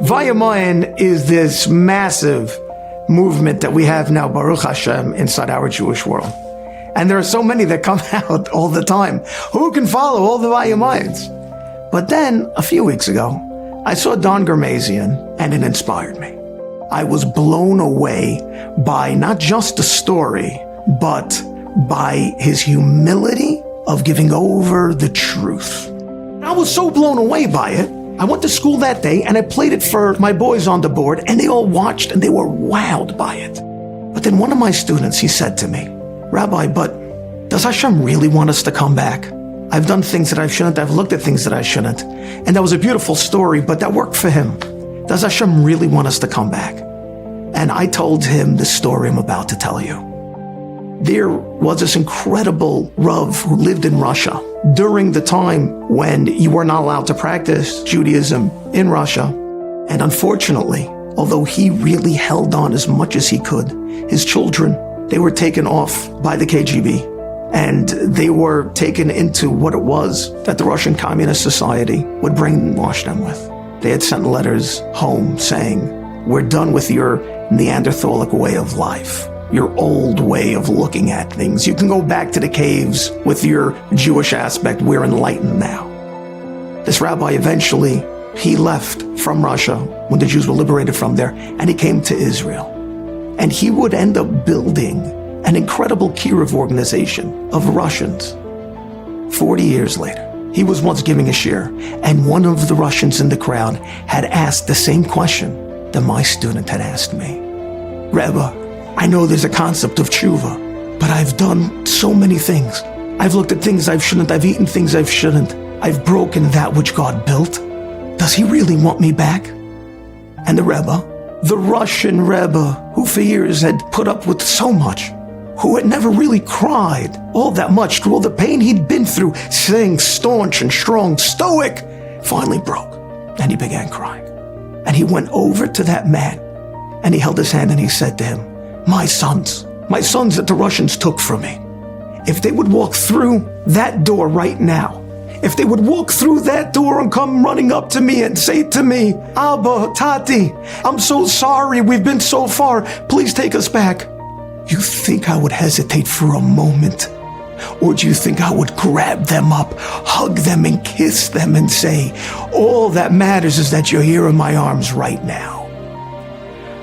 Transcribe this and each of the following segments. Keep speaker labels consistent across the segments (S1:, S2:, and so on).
S1: Vayamoyin is this massive movement that we have now, Baruch Hashem, inside our Jewish world. And there are so many that come out all the time. Who can follow all the Vayamoyins? But then, a few weeks ago, I saw Don Germazian, and it inspired me. I was blown away by not just the story, but by his humility of giving over the truth. I was so blown away by it. I went to school that day and I played it for my boys on the board, and they all watched and they were wowed by it. But then one of my students, he said to me, "Rabbi, but does Hashem really want us to come back? I've done things that I shouldn't, I've looked at things that I shouldn't." And that was a beautiful story, but that worked for him. Does Hashem really want us to come back? And I told him the story I'm about to tell you. There was this incredible Rav who lived in Russia during the time when you were not allowed to practice Judaism in Russia. And unfortunately, although he really held on as much as he could, his children, they were taken off by the KGB, and they were taken into what it was that the Russian Communist Society would brainwash them with. They had sent letters home saying, "We're done with your Neanderthalic way of life, your old way of looking at things. You can go back to the caves with your Jewish aspect. We're enlightened now." This rabbi eventually, he left from Russia when the Jews were liberated from there, and he came to Israel. And he would end up building an incredible kiruv organization of Russians. 40 years later, he was once giving a shiur, and one of the Russians in the crowd had asked the same question that my student had asked me. "Rebbe, I know there's a concept of tshuva, but I've done so many things. I've looked at things I shouldn't, I've eaten things I shouldn't. I've broken that which God built. Does he really want me back?" And the Rebbe, the Russian Rebbe, who for years had put up with so much, who had never really cried all that much through all the pain he'd been through, staying staunch and strong, stoic, finally broke. And he began crying. And he went over to that man, and he held his hand and he said to him, my sons that the Russians took from me, if they would walk through that door right now, if they would walk through that door and come running up to me and say to me, Abba, Tati, I'm so sorry, we've been so far, please take us back. You think I would hesitate for a moment? Or do you think I would grab them up, hug them and kiss them and say, all that matters is that you're here in my arms right now?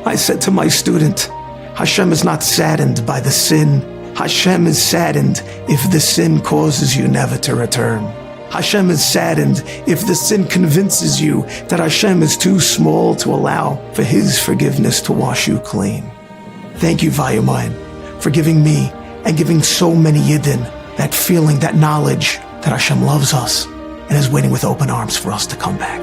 S1: I said to my student, Hashem is not saddened by the sin. Hashem is saddened if the sin causes you never to return. Hashem is saddened if the sin convinces you that Hashem is too small to allow for His forgiveness to wash you clean. Thank you, Vayamoyin, for giving me and giving so many Yidden that feeling, that knowledge that Hashem loves us and is waiting with open arms for us to come back.